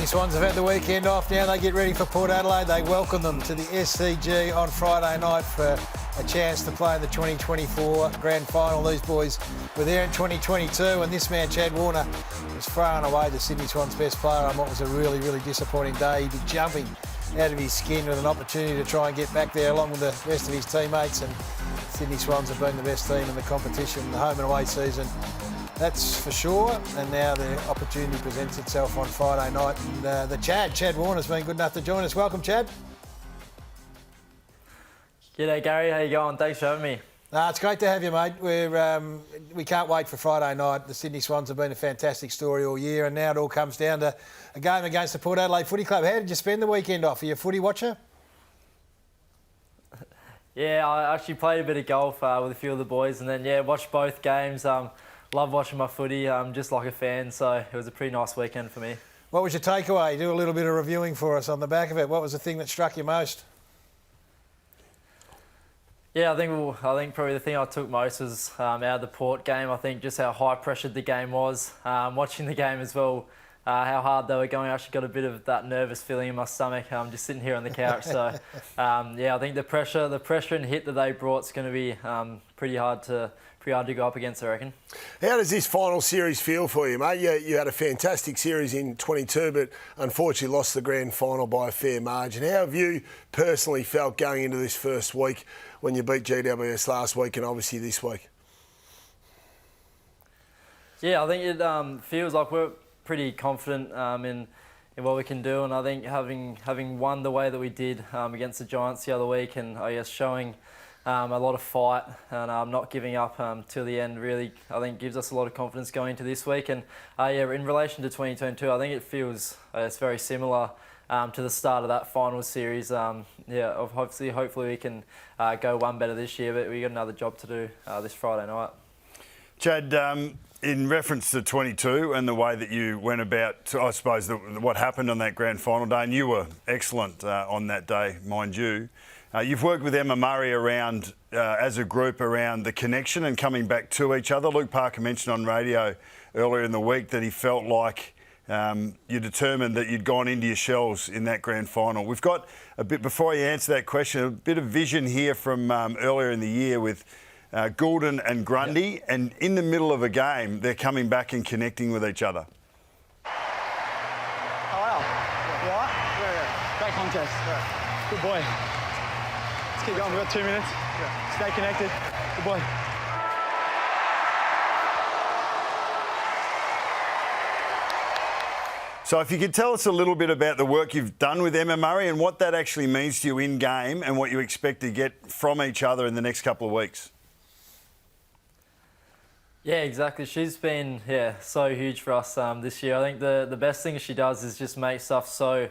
Sydney Swans have had the weekend off. Now they get ready for Port Adelaide. They welcome them to the SCG on Friday night for a chance to play in the 2024 Grand Final. These boys were there in 2022, and this man, Chad Warner, was far and away the Sydney Swans' best player on what was a really, really disappointing day. He'd be jumping out of his skin with an opportunity to try and get back there along with the rest of his teammates, and Sydney Swans have been the best team in the competition, the home and away season. That's for sure, and now the opportunity presents itself on Friday night. And Chad Warner's been good enough to join us. Welcome, Chad. G'day, Gary. How you going? Thanks for having me. It's great to have you, mate. We can't wait for Friday night. The Sydney Swans have been a fantastic story all year, and now it all comes down to a game against the Port Adelaide Footy Club. How did you spend the weekend off? Are you a footy watcher? Yeah, I actually played a bit of golf with a few of the boys, and then, watched both games. Love watching my footy, just like a fan, so it was a pretty nice weekend for me. What was your takeaway? Do a little bit of reviewing for us on the back of it. What was the thing that struck you most? Yeah, I think probably the thing I took most was out of the Port game. I think just how high pressured the game was. Watching the game as well, how hard they were going. I actually got a bit of that nervous feeling in my stomach. Just sitting here on the couch. So I think the pressure and hit that they brought is going to be pretty hard to go up against, I reckon. How does this final series feel for you, mate? You had a fantastic series in 22, but unfortunately lost the grand final by a fair margin. How have you personally felt going into this first week when you beat GWS last week and obviously this week? Yeah, I think it feels like we're pretty confident in what we can do, and I think having won the way that we did against the Giants the other week, and I guess showing a lot of fight and not giving up till the end, really, I think gives us a lot of confidence going into this week. And in relation to 2022, I think it feels it's very similar to the start of that final series. Hopefully we can go one better this year, but we got another job to do this Friday night. Chad, in reference to 22 and the way that you went about, I suppose, what happened on that grand final day, and you were excellent on that day, mind you. You've worked with Emma Murray around, as a group, around the connection and coming back to each other. Luke Parker mentioned on radio earlier in the week that he felt like you determined that you'd gone into your shells in that grand final. We've got a bit, before you answer that question, a bit of vision here from earlier in the year with Goulden and Grundy, yep. And in the middle of a game, they're coming back and connecting with each other. Oh, wow. You all right? Yeah. Great contest. Yeah. Good boy. Let's keep going. We've got 2 minutes. Yeah. Stay connected. Good boy. So if you could tell us a little bit about the work you've done with Emma Murray and what that actually means to you in game and what you expect to get from each other in the next couple of weeks. Yeah, exactly. She's been so huge for us this year. I think the best thing she does is just make stuff so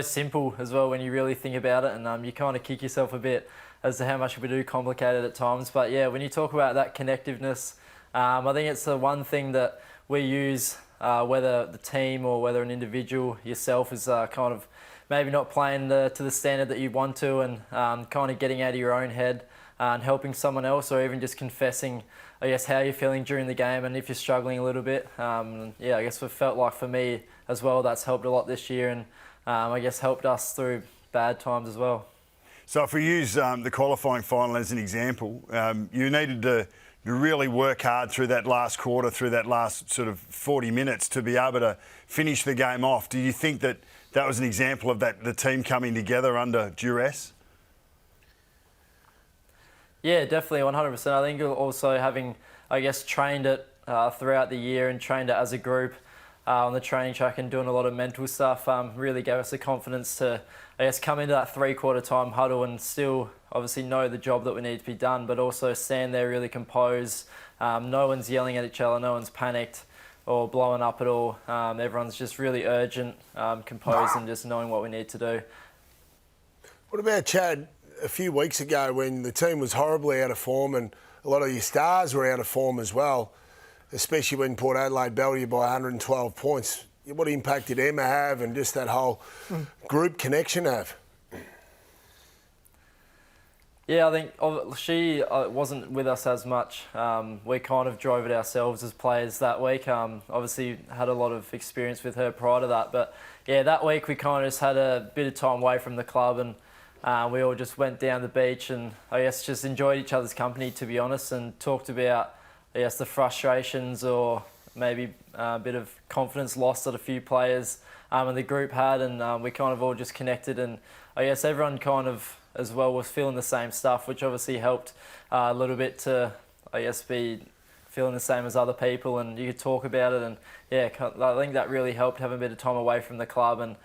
simple as well when you really think about it, and you kind of kick yourself a bit as to how much we do complicate it at times. But yeah, when you talk about that connectiveness, I think it's the one thing that we use, whether the team or whether an individual yourself is kind of maybe not playing to the standard that you want to, and kind of getting out of your own head and helping someone else, or even just confessing, I guess, how you're feeling during the game and if you're struggling a little bit. I guess it felt like for me as well, that's helped a lot this year, and I guess helped us through bad times as well. So if we use the qualifying final as an example, you needed to really work hard through that last quarter, through that last sort of 40 minutes to be able to finish the game off. Do you think that was an example of the team coming together under duress? Yeah, definitely, 100%. I think also having, I guess, trained it throughout the year and trained it as a group on the training track and doing a lot of mental stuff really gave us the confidence to, I guess, come into that three-quarter time huddle and still obviously know the job that we need to be done, but also stand there really composed. No one's yelling at each other, no one's panicked or blowing up at all. Everyone's just really urgent, composed, and just knowing what we need to do. What about, Chad, a few weeks ago when the team was horribly out of form and a lot of your stars were out of form as well, especially when Port Adelaide belted you by 112 points? What impact did Emma have and just that whole group connection have? Yeah, I think she wasn't with us as much. We kind of drove it ourselves as players that week. Obviously had a lot of experience with her prior to that, but yeah, that week we kind of just had a bit of time away from the club, and we all just went down the beach and I guess just enjoyed each other's company, to be honest, and talked about, I guess, the frustrations or maybe a bit of confidence lost that a few players and the group had, and we kind of all just connected, and I guess everyone kind of as well was feeling the same stuff, which obviously helped a little bit to, I guess, be feeling the same as other people, and you could talk about it, and yeah, I think that really helped having a bit of time away from the club, and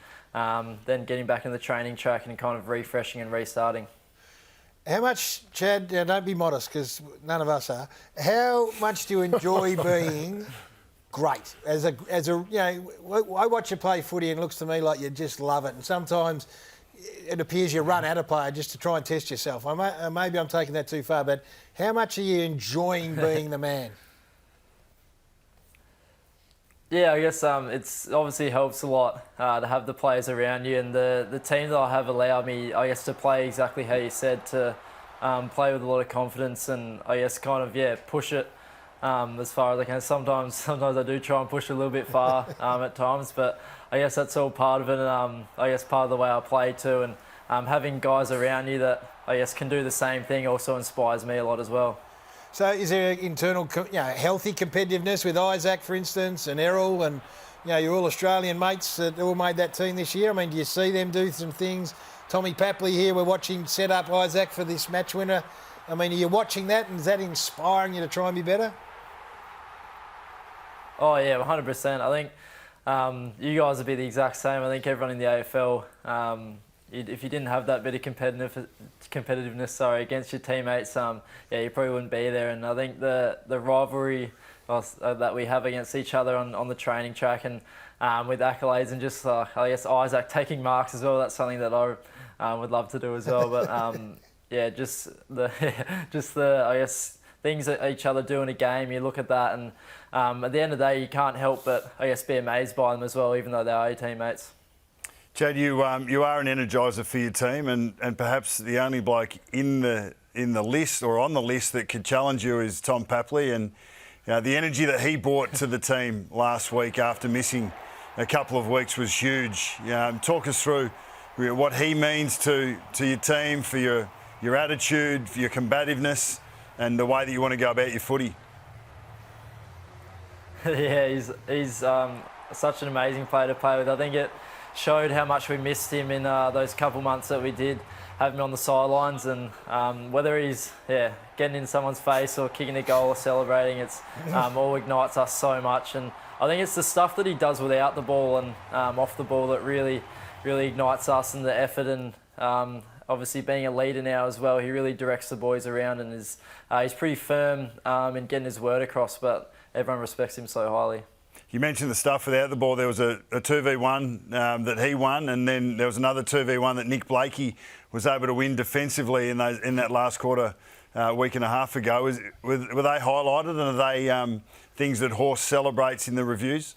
then getting back in the training track and kind of refreshing and restarting. How much, Chad, don't be modest because none of us are, how much do you enjoy being great? As a you know, I watch you play footy and it looks to me like you just love it, and sometimes it appears you run at a player just to try and test yourself. Maybe I'm taking that too far, but how much are you enjoying being the man? Yeah, I guess it's obviously helps a lot to have the players around you, and the team that I have allowed me, I guess, to play exactly how you said, to play with a lot of confidence, and I guess kind of push it as far as I can. Sometimes I do try and push a little bit far at times, but I guess that's all part of it, and I guess part of the way I play too, and having guys around you that I guess can do the same thing also inspires me a lot as well. So is there internal, healthy competitiveness with Isaac, for instance, and Errol, and your all-Australian mates that all made that team this year? I mean, do you see them do some things? Tommy Papley here, we're watching set up Isaac for this match winner. I mean, are you watching that, and is that inspiring you to try and be better? Oh yeah, 100%. I think you guys would be the exact same. I think everyone in the AFL, if you didn't have that bit of competitiveness, against your teammates, you probably wouldn't be there. And I think the rivalry that we have against each other on the training track and with accolades, and just I guess Isaac taking marks as well, that's something that I would love to do as well. But just the I guess things that each other do in a game, you look at that, and at the end of the day, you can't help but I guess be amazed by them as well, even though they are your teammates. Chad, you are an energiser for your team, and perhaps the only bloke in the list or on the list that could challenge you is Tom Papley, and the energy that he brought to the team last week after missing a couple of weeks was huge. Talk us through what he means to your team, for your attitude, for your combativeness, and the way that you want to go about your footy. Yeah, he's such an amazing player to play with. I think it showed how much we missed him in those couple months that we did have him on the sidelines, and whether he's getting in someone's face or kicking a goal or celebrating, it's all ignites us so much. And I think it's the stuff that he does without the ball and off the ball that really ignites us, and the effort, and obviously being a leader now as well, he really directs the boys around, and he's pretty firm in getting his word across, but everyone respects him so highly. You mentioned the stuff without the ball. There was a 2v1 that he won, and then there was another 2v1 that Nick Blakey was able to win defensively in that last quarter week and a half ago. Were they highlighted, and are they things that Horse celebrates in the reviews?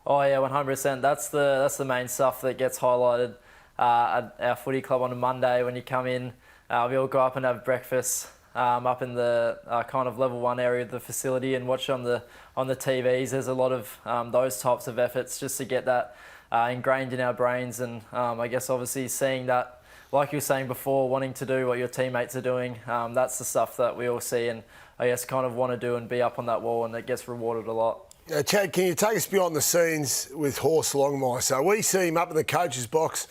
Oh yeah, 100%. That's the main stuff that gets highlighted at our footy club on a Monday when you come in. We all go up and have breakfast up in the kind of level 1 area of the facility and watch on the TVs. There's a lot of those types of efforts just to get that ingrained in our brains, and I guess obviously seeing that, like you were saying before, wanting to do what your teammates are doing, that's the stuff that we all see and I guess kind of want to do and be up on that wall, and it gets rewarded a lot. Chad, can you take us beyond the scenes with Horse Longmire? So we see him up in the coach's box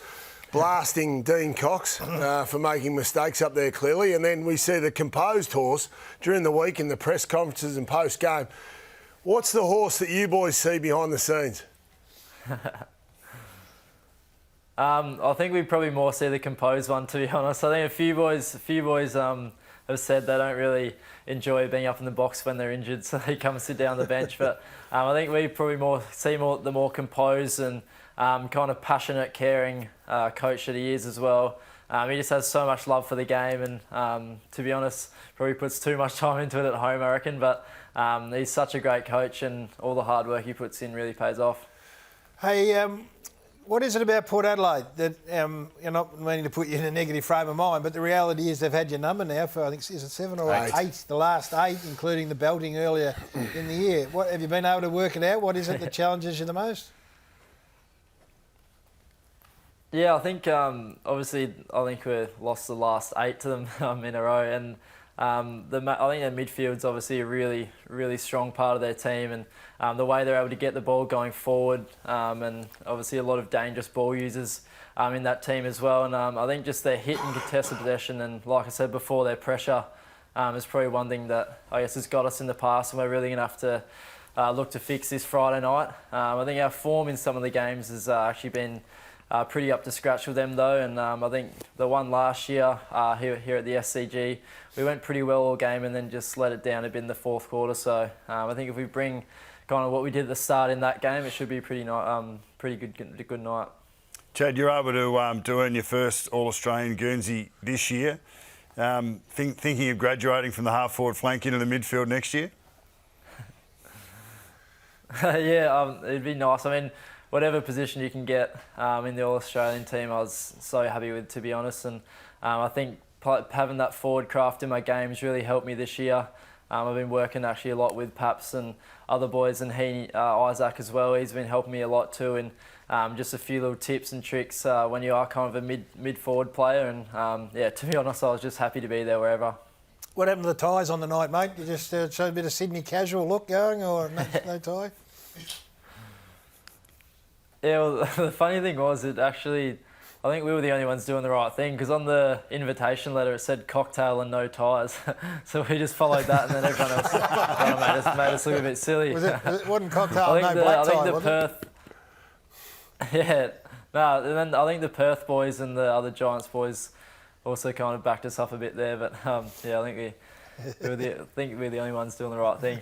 blasting Dean Cox for making mistakes up there clearly, and then we see the composed Horse during the week in the press conferences and post-game. What's the Horse that you boys see behind the scenes? I think we probably more see the composed one, to be honest. I think a few boys have said they don't really enjoy being up in the box when they're injured, so they come and sit down on the bench. But I think we probably see the more composed and kind of passionate, caring coach that he is as well. He just has so much love for the game, and to be honest, probably puts too much time into it at home, I reckon. But he's such a great coach, and all the hard work he puts in really pays off. Hey, What is it about Port Adelaide that you're not meaning to put you in a negative frame of mind, but the reality is they've had your number now for, I think, is it 7 or 8? The last 8, including the belting earlier in the year. What have you been able to work it out? What is it that challenges you the most? Yeah, I think obviously we've lost the last 8 to them in a row, and I think their midfield's obviously a really, really strong part of their team, and the way they're able to get the ball going forward, and obviously a lot of dangerous ball users in that team as well. And I think just their hit and contested possession, and like I said before, their pressure is probably one thing that I guess has got us in the past, and we're really going to have to look to fix this Friday night. I think our form in some of the games has actually been pretty up to scratch with them though, and I think the one last year here at the SCG, we went pretty well all game and then just let it down a bit in the fourth quarter. So I think if we bring kind of what we did at the start in that game, it should be pretty good night. Chad, you're able to earn your first All-Australian Guernsey this year. Thinking of graduating from the half-forward flank into the midfield next year? Yeah, it'd be nice. I mean, whatever position you can get in the All-Australian team, I was so happy with, to be honest. And I think having that forward craft in my games really helped me this year. I've been working actually a lot with Paps and other boys, and Isaac as well. He's been helping me a lot too, and just a few little tips and tricks when you are kind of a mid-forward player. And yeah, to be honest, I was just happy to be there wherever. What happened to the ties on the night, mate? You just showed a bit of Sydney casual look going, or no tie? Yeah, well, the funny thing was, I think we were the only ones doing the right thing, because on the invitation letter it said cocktail and no ties. So we just followed that, and then everyone else made us look a bit silly. It wasn't cocktail and no black tie, was it? Yeah, no, and then I think the Perth boys and the other Giants boys also kind of backed us up a bit there. But yeah, I think we're the only ones doing the right thing.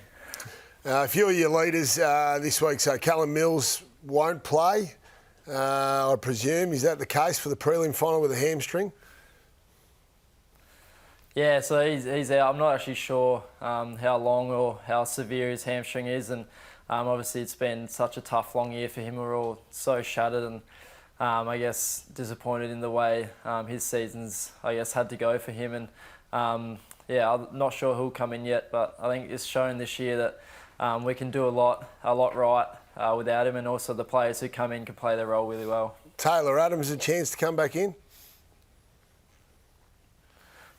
A few of your leaders this week, so Callum Mills won't play, I presume. Is that the case for the prelim final with a hamstring? Yeah, so he's out. I'm not actually sure how long or how severe his hamstring is, and obviously it's been such a tough, long year for him. We're all so shattered and I guess disappointed in the way his seasons, I guess, had to go for him. And yeah, I'm not sure who'll come in yet, but I think it's shown this year that we can do a lot right without him, and also the players who come in can play their role really well. Taylor Adams a chance to come back in?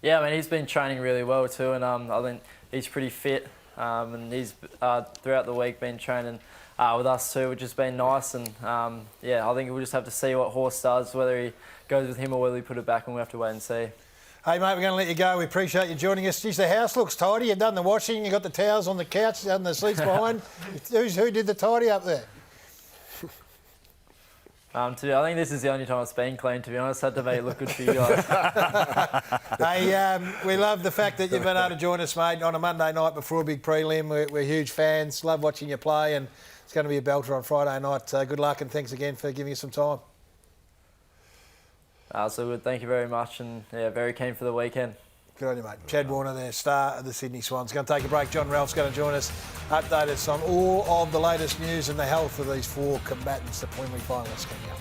Yeah, I mean, he's been training really well too, and I think he's pretty fit, and he's throughout the week been training with us too, which has been nice. And yeah, I think we'll just have to see what Horse does, whether he goes with him or whether he put it back, and we'll have to wait and see. Hey, mate, we're going to let you go. We appreciate you joining us. Geez, the house looks tidy. You've done the washing. You've got the towels on the couch and the seats behind. Who did the tidy up there? I think this is the only time it's been clean, to be honest. Had to make it look good for you guys. Hey, we love the fact that you've been able to join us, mate, on a Monday night before a big prelim. We're huge fans. Love watching you play, and it's going to be a belter on Friday night. Good luck, and thanks again for giving us some time. So good. Thank you very much, and yeah, very keen for the weekend. Good on you, mate. Chad Warner there, star of the Sydney Swans. Going to take a break. John Ralph's going to join us, update us on all of the latest news and the health of these 4 combatants, the preliminary finalists coming up.